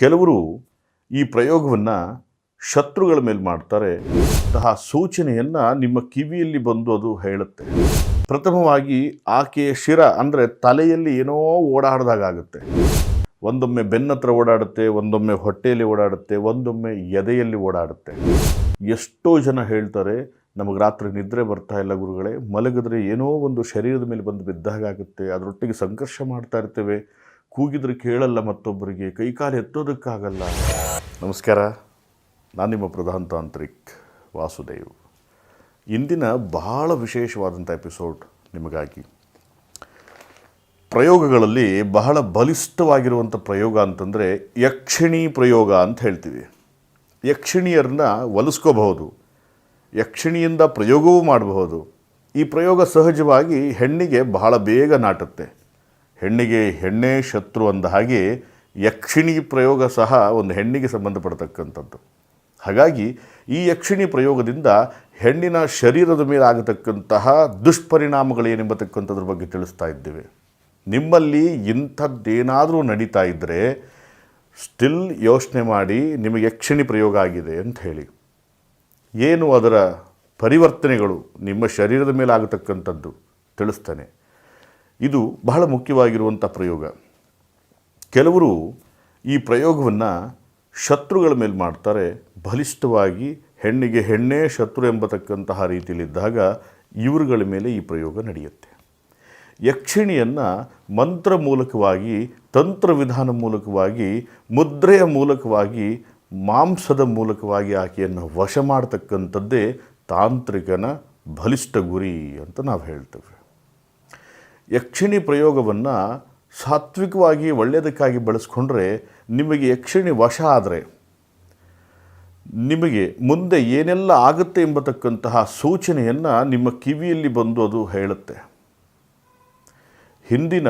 ಕೆಲವರು ಈ ಪ್ರಯೋಗವನ್ನು ಶತ್ರುಗಳ ಮೇಲೆ ಮಾಡ್ತಾರೆ. ಅಂತಹ ಸೂಚನೆಯನ್ನು ನಿಮ್ಮ ಕಿವಿಯಲ್ಲಿ ಬಂದು ಅದು ಹೇಳುತ್ತೆ. ಪ್ರಥಮವಾಗಿ ಆಕೆಯ ಶಿರ ಅಂದರೆ ತಲೆಯಲ್ಲಿ ಏನೋ ಓಡಾಡ್ದಾಗುತ್ತೆ. ಒಂದೊಮ್ಮೆ ಬೆನ್ನತ್ರ ಓಡಾಡುತ್ತೆ, ಒಂದೊಮ್ಮೆ ಹೊಟ್ಟೆಯಲ್ಲಿ ಓಡಾಡುತ್ತೆ, ಒಂದೊಮ್ಮೆ ಎದೆಯಲ್ಲಿ ಓಡಾಡುತ್ತೆ. ಎಷ್ಟೋ ಜನ ಹೇಳ್ತಾರೆ, ನಮಗೆ ರಾತ್ರಿ ನಿದ್ರೆ ಬರ್ತಾ ಇಲ್ಲ ಗುರುಗಳೇ, ಮಲಗಿದ್ರೆ ಏನೋ ಒಂದು ಶರೀರದ ಮೇಲೆ ಬಂದು ಬಿದ್ದಾಗುತ್ತೆ, ಅದರೊಟ್ಟಿಗೆ ಸಂಘರ್ಷ ಮಾಡ್ತಾ ಇರ್ತೇವೆ, ಕೂಗಿದ್ರೆ ಕೇಳಲ್ಲ, ಮತ್ತೊಬ್ಬರಿಗೆ ಕೈಕಾಲು ಎತ್ತೋದಕ್ಕಾಗಲ್ಲ. ನಮಸ್ಕಾರ, ನಾನು ನಿಮ್ಮ ಪ್ರಧಾನ ತಾಂತ್ರಿಕ್ ವಾಸುದೇವ್. ಇಂದಿನ ಬಹಳ ವಿಶೇಷವಾದಂಥ ಎಪಿಸೋಡ್ ನಿಮಗಾಗಿ. ಪ್ರಯೋಗಗಳಲ್ಲಿ ಬಹಳ ಬಲಿಷ್ಠವಾಗಿರುವಂಥ ಪ್ರಯೋಗ ಅಂತಂದರೆ ಯಕ್ಷಿಣಿ ಪ್ರಯೋಗ ಅಂತ ಹೇಳ್ತೀವಿ. ಯಕ್ಷಿಣಿಯರನ್ನ ಒಲಿಸ್ಕೋಬಹುದು, ಯಕ್ಷಿಣಿಯಿಂದ ಪ್ರಯೋಗವೂ ಮಾಡಬಹುದು. ಈ ಪ್ರಯೋಗ ಸಹಜವಾಗಿ ಹೆಣ್ಣಿಗೆ ಬಹಳ ಬೇಗ ನಾಟುತ್ತೆ. ಹೆಣ್ಣಿಗೆ ಹೆಣ್ಣೇ ಶತ್ರು ಅಂದ ಹಾಗೆ ಯಕ್ಷಿಣಿ ಪ್ರಯೋಗ ಸಹ ಒಂದು ಹೆಣ್ಣಿಗೆ ಸಂಬಂಧಪಡ್ತಕ್ಕಂಥದ್ದು. ಹಾಗಾಗಿ ಈ ಯಕ್ಷಿಣಿ ಪ್ರಯೋಗದಿಂದ ಹೆಣ್ಣಿನ ಶರೀರದ ಮೇಲೆ ಆಗತಕ್ಕಂತಹ ದುಷ್ಪರಿಣಾಮಗಳೇನೆಂಬತಕ್ಕಂಥದ್ರ ಬಗ್ಗೆ ತಿಳಿಸ್ತಾ ಇದ್ದೇವೆ. ನಿಮ್ಮಲ್ಲಿ ಇಂಥದ್ದೇನಾದರೂ ನಡೀತಾ ಇದ್ದರೆ ಸ್ಟಿಲ್ ಯೋಚನೆ ಮಾಡಿ, ನಿಮಗೆ ಯಕ್ಷಿಣಿ ಪ್ರಯೋಗ ಆಗಿದೆ ಅಂತ ಹೇಳಿ. ಏನು ಅದರ ಪರಿವರ್ತನೆಗಳು ನಿಮ್ಮ ಶರೀರದ ಮೇಲೆ ಆಗತಕ್ಕಂಥದ್ದು ತಿಳಿಸ್ತಾನೆ. ಇದು ಬಹಳ ಮುಖ್ಯವಾಗಿರುವಂಥ ಪ್ರಯೋಗ. ಕೆಲವರು ಈ ಪ್ರಯೋಗವನ್ನು ಶತ್ರುಗಳ ಮೇಲೆ ಮಾಡ್ತಾರೆ. ಬಲಿಷ್ಠವಾಗಿ ಹೆಣ್ಣಿಗೆ ಹೆಣ್ಣೇ ಶತ್ರು ಎಂಬತಕ್ಕಂತಹ ರೀತಿಯಲ್ಲಿದ್ದಾಗ ಇವರುಗಳ ಮೇಲೆ ಈ ಪ್ರಯೋಗ ನಡೆಯುತ್ತೆ. ಯಕ್ಷಿಣಿಯನ್ನು ಮಂತ್ರ ಮೂಲಕವಾಗಿ, ತಂತ್ರವಿಧಾನ ಮೂಲಕವಾಗಿ, ಮುದ್ರೆಯ ಮೂಲಕವಾಗಿ, ಮಾಂಸದ ಮೂಲಕವಾಗಿ ಆಕೆಯನ್ನು ವಶ ಮಾಡ್ತಕ್ಕಂಥದ್ದೇ ತಾಂತ್ರಿಕನ ಬಲಿಷ್ಠ ಗುರಿ ಅಂತ ನಾವು ಹೇಳ್ತೇವೆ. ಯಕ್ಷಿಣಿ ಪ್ರಯೋಗವನ್ನು ಸಾತ್ವಿಕವಾಗಿ ಒಳ್ಳೆಯದಕ್ಕಾಗಿ ಬಳಸ್ಕೊಂಡ್ರೆ, ನಿಮಗೆ ಯಕ್ಷಿಣಿ ವಶ ಆದರೆ ನಿಮಗೆ ಮುಂದೆ ಏನೆಲ್ಲ ಆಗುತ್ತೆ ಎಂಬತಕ್ಕಂತಹ ಸೂಚನೆಯನ್ನು ನಿಮ್ಮ ಕಿವಿಯಲ್ಲಿ ಬಂದು ಅದು ಹೇಳುತ್ತೆ. ಹಿಂದಿನ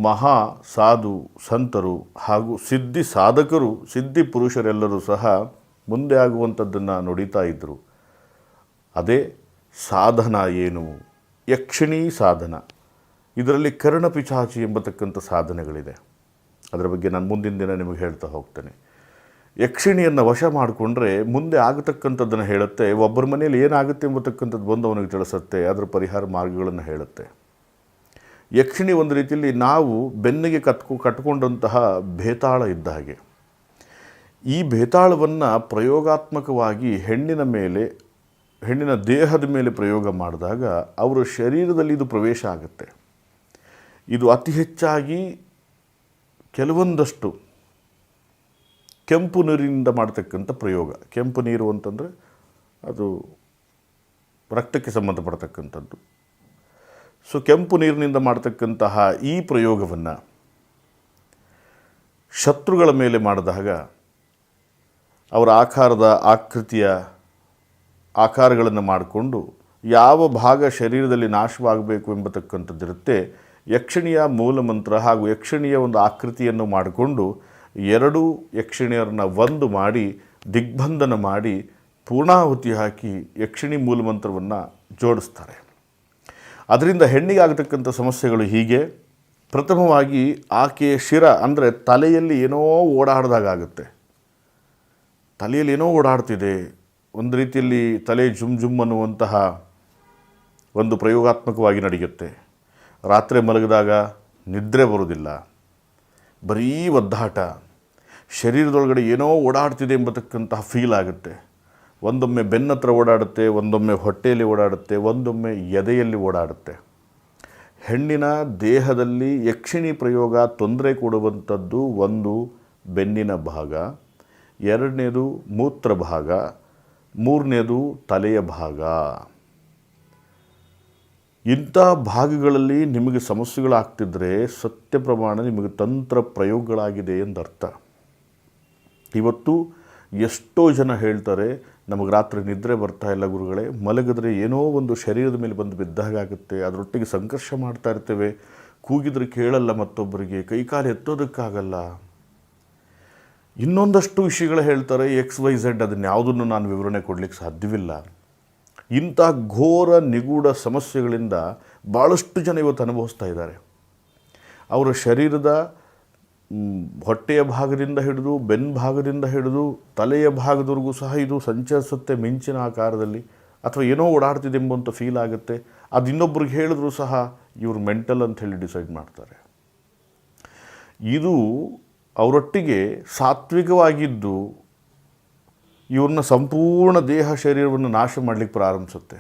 ಮಹಾ ಸಾಧು ಸಂತರು ಹಾಗೂ ಸಿದ್ಧಿ ಸಾಧಕರು, ಸಿದ್ಧಿ ಪುರುಷರೆಲ್ಲರೂ ಸಹ ಮುಂದೆ ಆಗುವಂಥದ್ದನ್ನು ನುಡಿತಾ ಇದ್ದರು. ಅದೇ ಸಾಧನ ಏನು? ಯಕ್ಷಿಣಿ ಸಾಧನ. ಇದರಲ್ಲಿ ಕರ್ಣಪಿಶಾಚಿ ಎಂಬತಕ್ಕಂಥ ಸಾಧನೆಗಳಿದೆ. ಅದರ ಬಗ್ಗೆ ನಾನು ಮುಂದಿನ ದಿನ ನಿಮಗೆ ಹೇಳ್ತಾ ಹೋಗ್ತೇನೆ. ಯಕ್ಷಿಣಿಯನ್ನು ವಶ ಮಾಡಿಕೊಂಡ್ರೆ ಮುಂದೆ ಆಗತಕ್ಕಂಥದ್ದನ್ನು ಹೇಳುತ್ತೆ. ಒಬ್ಬರ ಮನೆಯಲ್ಲಿ ಏನಾಗುತ್ತೆ ಎಂಬತಕ್ಕಂಥದ್ದು ಬಂದು ಅವನಿಗೆ ತಿಳಿಸುತ್ತೆ, ಅದರ ಪರಿಹಾರ ಮಾರ್ಗಗಳನ್ನು ಹೇಳುತ್ತೆ. ಯಕ್ಷಿಣಿ ಒಂದು ರೀತಿಯಲ್ಲಿ ನಾವು ಬೆನ್ನಿಗೆ ಕಟ್ಕೊಂಡಂತಹ ಬೇತಾಳ ಇದ್ದ ಹಾಗೆ. ಈ ಬೇತಾಳವನ್ನು ಪ್ರಯೋಗಾತ್ಮಕವಾಗಿ ಹೆಣ್ಣಿನ ದೇಹದ ಮೇಲೆ ಪ್ರಯೋಗ ಮಾಡಿದಾಗ ಅವರ ಶರೀರದಲ್ಲಿ ಇದು ಪ್ರವೇಶ ಆಗುತ್ತೆ. ಇದು ಅತಿ ಹೆಚ್ಚಾಗಿ ಕೆಲವೊಂದಷ್ಟು ಕೆಂಪು ನೀರಿನಿಂದ ಮಾಡ್ತಕ್ಕಂಥ ಪ್ರಯೋಗ. ಕೆಂಪು ನೀರು ಅಂತಂದರೆ ಅದು ರಕ್ತಕ್ಕೆ ಸಂಬಂಧಪಡ್ತಕ್ಕಂಥದ್ದು. ಸೊ ಕೆಂಪು ನೀರಿನಿಂದ ಮಾಡ್ತಕ್ಕಂತಹ ಈ ಪ್ರಯೋಗವನ್ನು ಶತ್ರುಗಳ ಮೇಲೆ ಮಾಡಿದಾಗ ಅವರ ಆಕಾರಗಳನ್ನು ಮಾಡಿಕೊಂಡು ಯಾವ ಭಾಗ ಶರೀರದಲ್ಲಿ ನಾಶವಾಗಬೇಕು ಎಂಬತಕ್ಕಂಥದ್ದಿರುತ್ತೆ. ಯಕ್ಷಿಣಿಯ ಮೂಲಮಂತ್ರ ಹಾಗೂ ಯಕ್ಷಿಣಿಯ ಒಂದು ಆಕೃತಿಯನ್ನು ಮಾಡಿಕೊಂಡು ಎರಡೂ ಯಕ್ಷಿಣಿಯರನ್ನ ಒಂದು ಮಾಡಿ ದಿಗ್ಬಂಧನ ಮಾಡಿ ಪೂರ್ಣಾಹುತಿ ಹಾಕಿ ಯಕ್ಷಿಣಿ ಮೂಲಮಂತ್ರವನ್ನು ಜೋಡಿಸ್ತಾರೆ. ಅದರಿಂದ ಹೆಣ್ಣಿಗೆ ಆಗತಕ್ಕಂಥ ಸಮಸ್ಯೆಗಳು ಹೀಗೆ. ಪ್ರಥಮವಾಗಿ ಆಕೆಯ ಶಿರ ಅಂದರೆ ತಲೆಯಲ್ಲಿ ಏನೋ ಓಡಾಡ್ದಾಗುತ್ತೆ. ತಲೆಯಲ್ಲಿ ಏನೋ ಓಡಾಡ್ತಿದೆ, ಒಂದು ರೀತಿಯಲ್ಲಿ ತಲೆ ಜುಮ್ ಜುಮ್ ಅನ್ನುವಂತಹ ಒಂದು ಪ್ರಯೋಗಾತ್ಮಕವಾಗಿ ನಡೆಯುತ್ತೆ. ರಾತ್ರಿ ಮಲಗಿದಾಗ ನಿದ್ರೆ ಬರೋದಿಲ್ಲ, ಬರೀ ಒದ್ದಾಟ, ಶರೀರದೊಳಗಡೆ ಏನೋ ಓಡಾಡ್ತಿದೆ ಎಂಬತಕ್ಕಂತಹ ಫೀಲ್ ಆಗುತ್ತೆ. ಒಂದೊಮ್ಮೆ ಬೆನ್ನತ್ರ ಓಡಾಡುತ್ತೆ, ಒಂದೊಮ್ಮೆ ಹೊಟ್ಟೆಯಲ್ಲಿ ಓಡಾಡುತ್ತೆ, ಒಂದೊಮ್ಮೆ ಎದೆಯಲ್ಲಿ ಓಡಾಡುತ್ತೆ. ಹೆಣ್ಣಿನ ದೇಹದಲ್ಲಿ ಯಕ್ಷಿಣಿ ಪ್ರಯೋಗ ತೊಂದರೆ ಕೊಡುವಂಥದ್ದು ಒಂದು ಬೆನ್ನಿನ ಭಾಗ, ಎರಡನೇದು ಮೂತ್ರ ಭಾಗ, ಮೂರನೇದು ತಲೆಯ ಭಾಗ. ಇಂಥ ಭಾಗಗಳಲ್ಲಿ ನಿಮಗೆ ಸಮಸ್ಯೆಗಳಾಗ್ತಿದ್ರೆ ಸತ್ಯ ಪ್ರಮಾಣ ನಿಮಗೆ ತಂತ್ರ ಪ್ರಯೋಗಗಳಾಗಿದೆ ಎಂದರ್ಥ. ಇವತ್ತು ಎಷ್ಟೋ ಜನ ಹೇಳ್ತಾರೆ, ನಮಗೆ ರಾತ್ರಿ ನಿದ್ರೆ ಬರ್ತಾ ಇಲ್ಲ ಗುರುಗಳೇ, ಮಲಗಿದ್ರೆ ಏನೋ ಒಂದು ಶರೀರದ ಮೇಲೆ ಬಂದು ಬಿದ್ದಾಗುತ್ತೆ, ಅದರೊಟ್ಟಿಗೆ ಸಂಘರ್ಷ ಮಾಡ್ತಾ ಇರ್ತೇವೆ, ಕೂಗಿದ್ರೆ ಕೇಳಲ್ಲ, ಮತ್ತೊಬ್ಬರಿಗೆ ಕೈಕಾಲು ಎತ್ತೋದಕ್ಕಾಗಲ್ಲ. ಇನ್ನೊಂದಷ್ಟು ವಿಷಯಗಳು ಹೇಳ್ತಾರೆ, XYZ, ಅದನ್ನು ಯಾವುದನ್ನು ನಾನು ವಿವರಣೆ ಕೊಡಲಿಕ್ಕೆ ಸಾಧ್ಯವಿಲ್ಲ. ಇಂಥ ಘೋರ ನಿಗೂಢ ಸಮಸ್ಯೆಗಳಿಂದ ಭಾಳಷ್ಟು ಜನ ಇವತ್ತು ಅನುಭವಿಸ್ತಾ ಇದ್ದಾರೆ. ಅವರ ಶರೀರದ ಹೊಟ್ಟೆಯ ಭಾಗದಿಂದ ಹಿಡಿದು ಬೆನ್ನ ಭಾಗದಿಂದ ಹಿಡಿದು ತಲೆಯ ಭಾಗದವರೆಗೂ ಸಹ ಇದು ಸಂಚರಿಸುತ್ತೆ ಮಿಂಚಿನ ಆಕಾರದಲ್ಲಿ, ಅಥವಾ ಏನೋ ಓಡಾಡ್ತಿದೆ ಎಂಬಂಥ ಫೀಲ್ ಆಗುತ್ತೆ. ಅದು ಇನ್ನೊಬ್ರಿಗೆ ಹೇಳಿದ್ರು ಸಹ ಇವರು ಮೆಂಟಲ್ ಅಂತ ಹೇಳಿ ಡಿಸೈಡ್ ಮಾಡ್ತಾರೆ. ಇದು ಅವರೊಟ್ಟಿಗೆ ಸಾತ್ವಿಕವಾಗಿದ್ದು ಇವ್ರನ್ನ ಸಂಪೂರ್ಣ ದೇಹ ಶರೀರವನ್ನು ನಾಶ ಮಾಡಲಿಕ್ಕೆ ಪ್ರಾರಂಭಿಸುತ್ತೆ.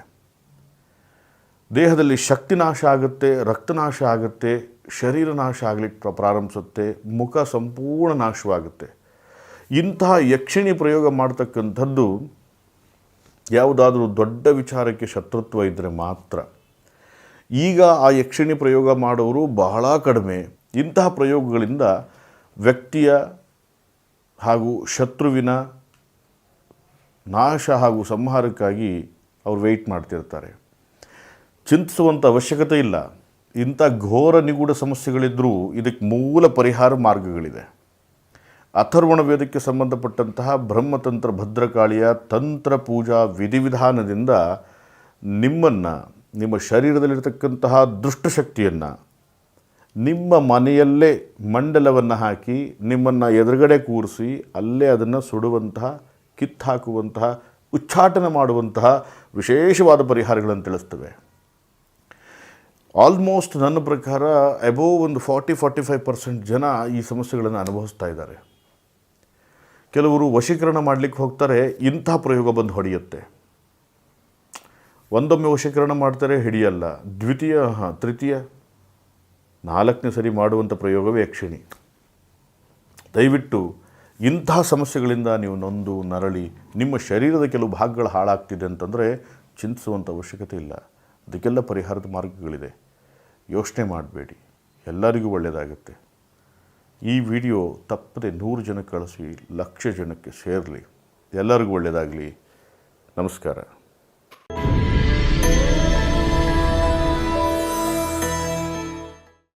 ದೇಹದಲ್ಲಿ ಶಕ್ತಿ ನಾಶ ಆಗುತ್ತೆ, ರಕ್ತನಾಶ ಆಗುತ್ತೆ, ಶರೀರ ನಾಶ ಆಗಲಿಕ್ಕೆ ಪ್ರಾರಂಭಿಸುತ್ತೆ, ಮುಖ ಸಂಪೂರ್ಣ ನಾಶವಾಗುತ್ತೆ. ಇಂತಹ ಯಕ್ಷಿಣಿ ಪ್ರಯೋಗ ಮಾಡ್ತಕ್ಕಂಥದ್ದು ಯಾವುದಾದ್ರೂ ದೊಡ್ಡ ವಿಚಾರಕ್ಕೆ ಶತ್ರುತ್ವ ಇದ್ದರೆ ಮಾತ್ರ. ಈಗ ಆ ಯಕ್ಷಿಣಿ ಪ್ರಯೋಗ ಮಾಡೋರು ಬಹಳ ಕಡಿಮೆ. ಇಂತಹ ಪ್ರಯೋಗಗಳಿಂದ ವ್ಯಕ್ತಿಯ ಹಾಗೂ ಶತ್ರುವಿನ ನಾಶ ಹಾಗೂ ಸಂಹಾರಕ್ಕಾಗಿ ಅವರು ವೆಯ್ಟ್ ಮಾಡ್ತಿರ್ತಾರೆ. ಚಿಂತಿಸುವಂಥ ಅವಶ್ಯಕತೆ ಇಲ್ಲ. ಇಂಥ ಘೋರ ನಿಗೂಢ ಸಮಸ್ಯೆಗಳಿದ್ದರೂ ಇದಕ್ಕೆ ಮೂಲ ಪರಿಹಾರ ಮಾರ್ಗಗಳಿದೆ. ಅಥರ್ವಣ ವೇದಕ್ಕೆ ಸಂಬಂಧಪಟ್ಟಂತಹ ಬ್ರಹ್ಮತಂತ್ರ ಭದ್ರಕಾಳಿಯ ತಂತ್ರ ಪೂಜಾ ವಿಧಿವಿಧಾನದಿಂದ ನಿಮ್ಮನ್ನು, ನಿಮ್ಮ ಶರೀರದಲ್ಲಿರತಕ್ಕಂತಹ ದುಷ್ಟಶಕ್ತಿಯನ್ನು ನಿಮ್ಮ ಮನೆಯಲ್ಲೇ ಮಂಡಲವನ್ನು ಹಾಕಿ ನಿಮ್ಮನ್ನು ಎದುರುಗಡೆ ಕೂರಿಸಿ ಅಲ್ಲೇ ಅದನ್ನು ಸುಡುವಂತಹ, ಕಿತ್ತಾಕುವಂತಹ, ಉಚ್ಚಾಟನ ಮಾಡುವಂತಹ ವಿಶೇಷವಾದ ಪರಿಹಾರಗಳನ್ನು ತಿಳಿಸ್ತವೆ. ಆಲ್ಮೋಸ್ಟ್ ನನ್ನ ಪ್ರಕಾರ ಅಬೋವ್ ಒಂದು 40-45% ಜನ ಈ ಸಮಸ್ಯೆಗಳನ್ನು ಅನುಭವಿಸ್ತಾ ಇದ್ದಾರೆ. ಕೆಲವರು ವಶೀಕರಣ ಮಾಡಲಿಕ್ಕೆ ಹೋಗ್ತಾರೆ, ಇಂಥ ಪ್ರಯೋಗ ಬಂದು ಹೊಡೆಯುತ್ತೆ. ಒಂದೊಮ್ಮೆ ವಶೀಕರಣ ಮಾಡ್ತಾರೆ, ಹಿಡಿಯಲ್ಲ. ದ್ವಿತೀಯ, ತೃತೀಯ, 4ನೇ ಸರಿ ಮಾಡುವಂಥ ಪ್ರಯೋಗವೇ ಯಕ್ಷಿಣಿ. ದಯವಿಟ್ಟು ಇಂತಹ ಸಮಸ್ಯೆಗಳಿಂದ ನೀವು ನೊಂದು ನರಳಿ ನಿಮ್ಮ ಶರೀರದ ಕೆಲವು ಭಾಗಗಳು ಹಾಳಾಗ್ತಿದೆ ಅಂತಂದರೆ ಚಿಂತಿಸುವಂಥ ಅವಶ್ಯಕತೆ ಇಲ್ಲ. ಅದಕ್ಕೆಲ್ಲ ಪರಿಹಾರದ ಮಾರ್ಗಗಳಿದೆ. ಯೋಚನೆ ಮಾಡಬೇಡಿ, ಎಲ್ಲರಿಗೂ ಒಳ್ಳೆಯದಾಗುತ್ತೆ. ಈ ವಿಡಿಯೋ ತಪ್ಪದೆ 100 ಜನಕ್ಕೆ ಕಳಿಸಿ, 1,00,000 ಜನಕ್ಕೆ ಸೇರಲಿ. ಎಲ್ಲರಿಗೂ ಒಳ್ಳೆಯದಾಗಲಿ. ನಮಸ್ಕಾರ.